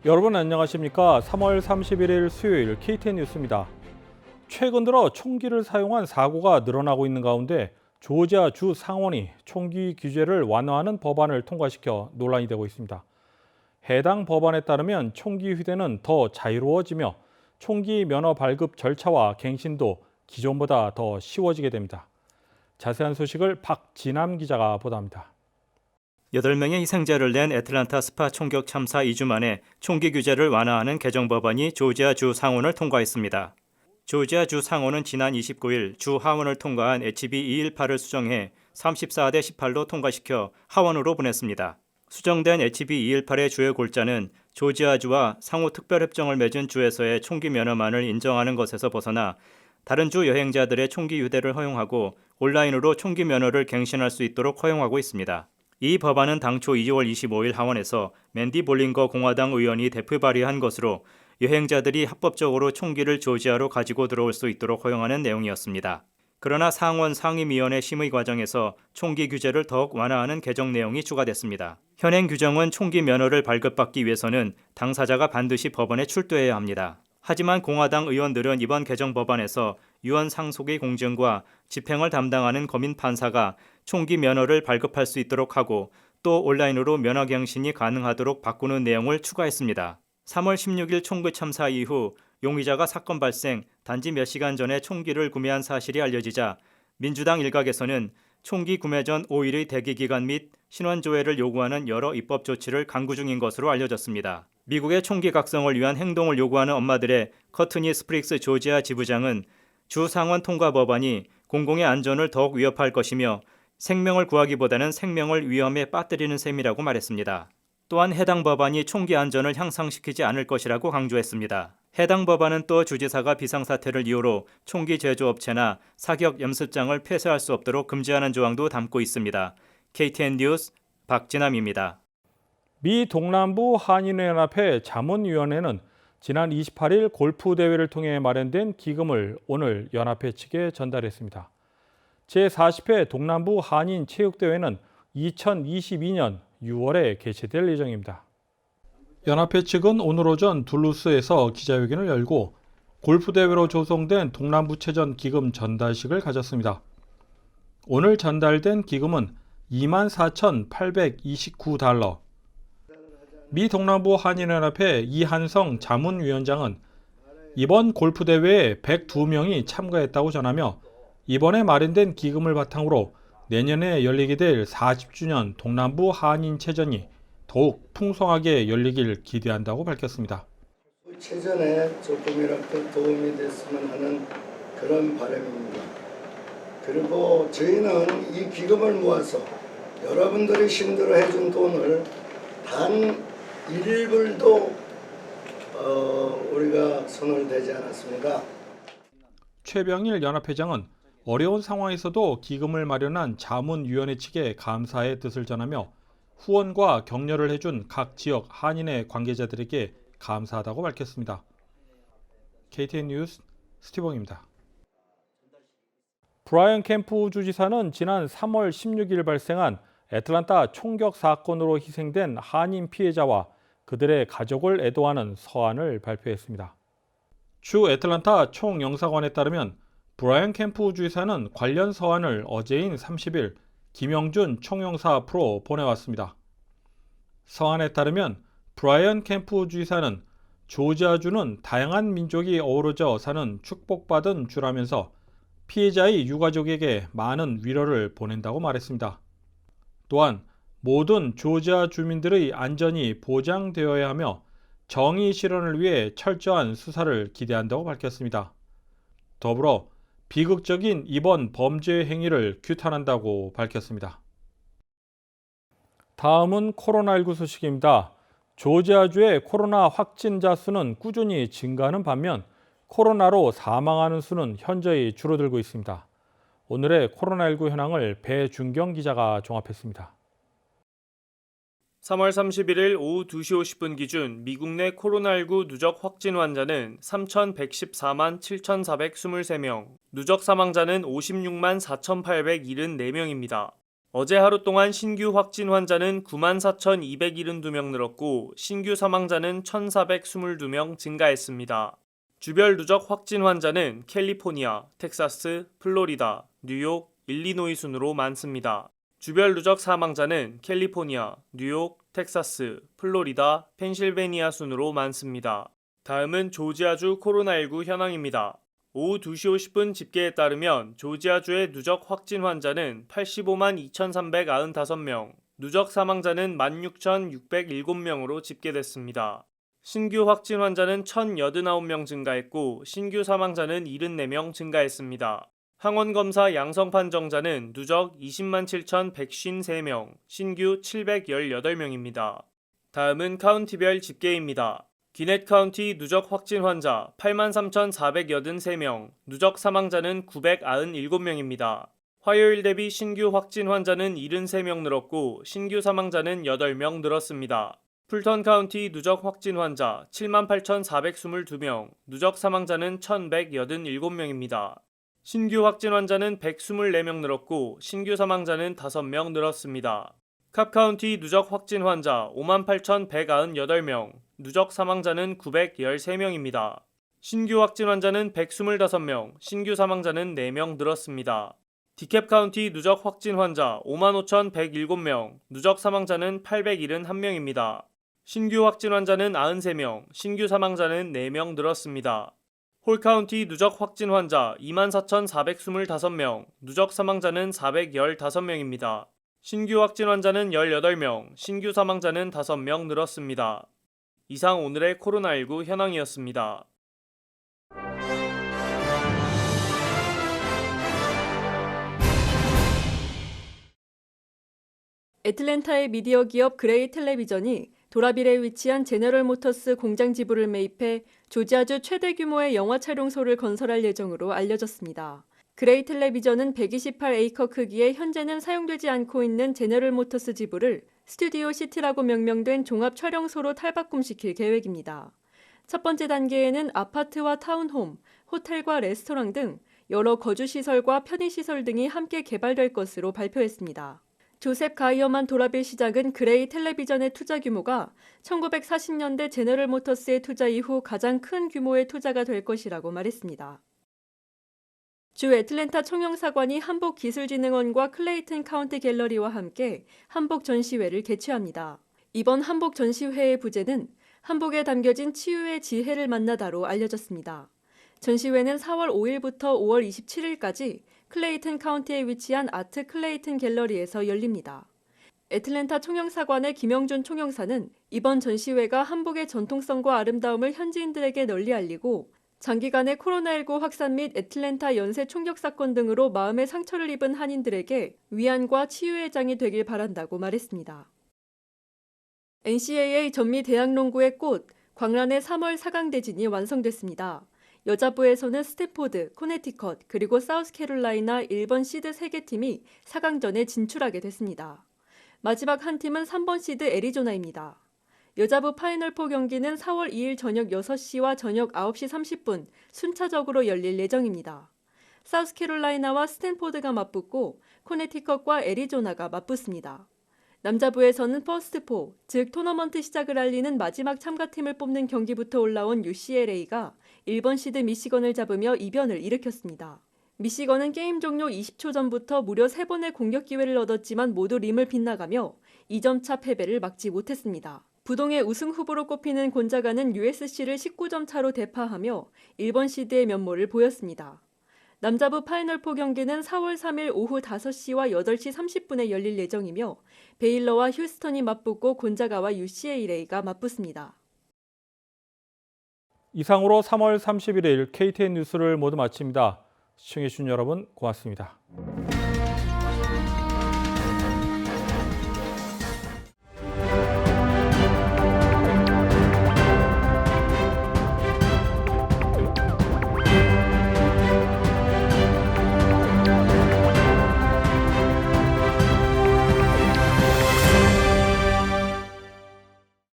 여러분 안녕하십니까? 3월 31일 수요일 KTN 뉴스입니다. 최근 들어 총기를 사용한 사고가 늘어나고 있는 가운데 조지아 주 상원이 총기 규제를 완화하는 법안을 통과시켜 논란이 되고 있습니다. 해당 법안에 따르면 총기 휴대는 더 자유로워지며 총기 면허 발급 절차와 갱신도 기존보다 더 쉬워지게 됩니다. 자세한 소식을 박진남 기자가 보도합니다. 8명의 희생자를 낸 애틀랜타 스파 총격 참사 2주 만에 총기 규제를 완화하는 개정 법안이 조지아 주 상원을 통과했습니다. 조지아 주 상원은 지난 29일 주 하원을 통과한 HB 218을 수정해 34대 18로 통과시켜 하원으로 보냈습니다. 수정된 HB 218의 주요 골자는 조지아주와 상호 특별협정을 맺은 주에서의 총기 면허만을 인정하는 것에서 벗어나 다른 주 여행자들의 총기 휴대를 허용하고 온라인으로 총기 면허를 갱신할 수 있도록 허용하고 있습니다. 이 법안은 당초 2월 25일 하원에서 맨디 볼링거 공화당 의원이 대표 발의한 것으로 여행자들이 합법적으로 총기를 조지아로 가지고 들어올 수 있도록 허용하는 내용이었습니다. 그러나 상원 상임위원회 심의 과정에서 총기 규제를 더욱 완화하는 개정 내용이 추가됐습니다. 현행 규정은 총기 면허를 발급받기 위해서는 당사자가 반드시 법원에 출두해야 합니다. 하지만 공화당 의원들은 이번 개정 법안에서 유언 상속의 공증과 집행을 담당하는 검인 판사가 총기 면허를 발급할 수 있도록 하고 또 온라인으로 면허 갱신이 가능하도록 바꾸는 내용을 추가했습니다. 3월 16일 총기 참사 이후 용의자가 사건 발생 단지 몇 시간 전에 총기를 구매한 사실이 알려지자 민주당 일각에서는 총기 구매 전 5일의 대기 기간 및 신원 조회를 요구하는 여러 입법 조치를 강구 중인 것으로 알려졌습니다. 미국의 총기 각성을 위한 행동을 요구하는 엄마들의 커트니 스프릭스 조지아 지부장은 주 상원 통과 법안이 공공의 안전을 더욱 위협할 것이며 생명을 구하기보다는 생명을 위험에 빠뜨리는 셈이라고 말했습니다. 또한 해당 법안이 총기 안전을 향상시키지 않을 것이라고 강조했습니다. 해당 법안은 또 주지사가 비상사태를 이유로 총기 제조업체나 사격 연습장을 폐쇄할 수 없도록 금지하는 조항도 담고 있습니다. KTN 뉴스 박진남입니다. 미 동남부 한인연합회 자문위원회는 지난 28일 골프 대회를 통해 마련된 기금을 오늘 연합회 측에 전달했습니다. 제40회 동남부 한인 체육대회는 2022년 6월에 개최될 예정입니다. 연합회 측은 오늘 오전 둘루스에서 기자회견을 열고 골프 대회로 조성된 동남부체전 기금 전달식을 가졌습니다. 오늘 전달된 기금은 24,829달러. 미 동남부 한인연합회 이한성 자문위원장은 이번 골프 대회에 102명이 참가했다고 전하며 이번에 마련된 기금을 바탕으로 내년에 열리게 될 40주년 동남부 한인체전이 더욱 풍성하게 열리길 기대한다고 밝혔습니다. 체전에 조금이라도 도움이 됐으면 하는 그런 바람입니다. 그리고 저희는 이 기금을 모아서 여러분들이 힘들어해준 돈을 단 1불도 우리가 손을 대지 않았습니다. 최병일 연합회장은 어려운 상황에서도 기금을 마련한 자문위원회 측에 감사의 뜻을 전하며 후원과 격려를 해준 각 지역 한인회 관계자들에게 감사하다고 밝혔습니다. KTN 뉴스 스티븐입니다. 브라이언 캠프 주지사는 지난 3월 16일 발생한 애틀랜타 총격 사건으로 희생된 한인 피해자와 그들의 가족을 애도하는 서한을 발표했습니다. 주 애틀랜타 총영사관에 따르면 브라이언 캠프 주지사는 관련 서한을 어제인 30일 김영준 총영사 앞으로 보내왔습니다. 서한에 따르면 브라이언 캠프 주지사는 조지아주는 다양한 민족이 어우러져 사는 축복받은 주라면서 피해자의 유가족에게 많은 위로를 보낸다고 말했습니다. 또한 모든 조지아 주민들의 안전이 보장되어야 하며 정의 실현을 위해 철저한 수사를 기대한다고 밝혔습니다. 더불어 비극적인 이번 범죄 행위를 규탄한다고 밝혔습니다. 다음은 코로나19 소식입니다. 조지아주의 코로나 확진자 수는 꾸준히 증가하는 반면 코로나로 사망하는 수는 현저히 줄어들고 있습니다. 오늘의 코로나19 현황을 배준경 기자가 종합했습니다. 3월 31일 오후 2시 50분 기준 미국 내 코로나19 누적 확진 환자는 3,114만 7,423명, 누적 사망자는 56만 4,874명입니다. 어제 하루 동안 신규 확진 환자는 94,272명 늘었고 신규 사망자는 1,422명 증가했습니다. 주별 누적 확진 환자는 캘리포니아, 텍사스, 플로리다, 뉴욕, 일리노이 순으로 많습니다. 주별 누적 사망자는 캘리포니아, 뉴욕, 텍사스, 플로리다, 펜실베니아 순으로 많습니다. 다음은 조지아주 코로나19 현황입니다. 오후 2시 50분 집계에 따르면 조지아주의 누적 확진 환자는 85만 2,395명, 누적 사망자는 16,607명으로 집계됐습니다. 신규 확진 환자는 1,089명 증가했고 신규 사망자는 74명 증가했습니다. 항원검사 양성 판정자는 누적 20만 7,153명, 신규 718명입니다. 다음은 카운티별 집계입니다. 기넷 카운티 누적 확진 환자 83,483명, 누적 사망자는 997명입니다. 화요일 대비 신규 확진 환자는 73명 늘었고 신규 사망자는 8명 늘었습니다. 풀턴 카운티 누적 확진 환자 78,422명, 누적 사망자는 1,187명입니다. 신규 확진 환자는 124명 늘었고 신규 사망자는 5명 늘었습니다. 캅 카운티 누적 확진 환자 58,198명, 누적 사망자는 913명입니다. 신규 확진 환자는 125명, 신규 사망자는 4명 늘었습니다. 디캡 카운티 누적 확진 환자 55,107명, 누적 사망자는 871명입니다. 신규 확진 환자는 93명, 신규 사망자는 4명 늘었습니다. 홀 카운티 누적 확진 환자 24,425명, 누적 사망자는 415명입니다. 신규 확진 환자는 18명, 신규 사망자는 5명 늘었습니다. 이상 오늘의 코로나19 현황이었습니다. 애틀랜타의 미디어 기업 그레이 텔레비전이 도라빌에 위치한 제너럴 모터스 공장 지부를 매입해 조지아주 최대 규모의 영화 촬영소를 건설할 예정으로 알려졌습니다. 그레이 텔레비전은 128에이커 크기의 현재는 사용되지 않고 있는 제너럴 모터스 지부를 스튜디오 시티라고 명명된 종합 촬영소로 탈바꿈시킬 계획입니다. 첫 번째 단계에는 아파트와 타운홈, 호텔과 레스토랑 등 여러 거주시설과 편의시설 등이 함께 개발될 것으로 발표했습니다. 조셉 가이어만 도라빌 시장은 그레이 텔레비전의 투자 규모가 1940년대 제너럴 모터스의 투자 이후 가장 큰 규모의 투자가 될 것이라고 말했습니다. 주 애틀랜타 총영사관이 한복기술진흥원과 클레이튼 카운티 갤러리와 함께 한복 전시회를 개최합니다. 이번 한복 전시회의 부제는 한복에 담겨진 치유의 지혜를 만나다로 알려졌습니다. 전시회는 4월 5일부터 5월 27일까지 클레이튼 카운티에 위치한 아트 클레이튼 갤러리에서 열립니다. 애틀랜타 총영사관의 김영준 총영사는 이번 전시회가 한복의 전통성과 아름다움을 현지인들에게 널리 알리고 장기간의 코로나19 확산 및 애틀랜타 연쇄 총격 사건 등으로 마음의 상처를 입은 한인들에게 위안과 치유의 장이 되길 바란다고 말했습니다. NCAA 전미 대학농구의 꽃, 광란의 3월 4강 대진이 완성됐습니다. 여자부에서는 스탠포드, 코네티컷, 그리고 사우스캐롤라이나 1번 시드 3개 팀이 4강전에 진출하게 됐습니다. 마지막 한 팀은 3번 시드 애리조나입니다. 여자부 파이널4 경기는 4월 2일 저녁 6시와 저녁 9시 30분 순차적으로 열릴 예정입니다. 사우스캐롤라이나와 스탠포드가 맞붙고 코네티컷과 애리조나가 맞붙습니다. 남자부에서는 퍼스트4, 즉 토너먼트 시작을 알리는 마지막 참가팀을 뽑는 경기부터 올라온 UCLA가 1번 시드 미시건을 잡으며 이변을 일으켰습니다. 미시건은 게임 종료 20초 전부터 무려 3번의 공격 기회를 얻었지만 모두 림을 빗나가며 2점차 패배를 막지 못했습니다. 부동의 우승 후보로 꼽히는 곤자가는 USC를 19점 차로 대파하며 1번 시드의 면모를 보였습니다. 남자부 파이널4 경기는 4월 3일 오후 5시와 8시 30분에 열릴 예정이며 베일러와 휴스턴이 맞붙고 곤자가와 UCLA가 맞붙습니다. 이상으로 3월 31일 KTN 뉴스를 모두 마칩니다. 시청해주신 여러분 고맙습니다.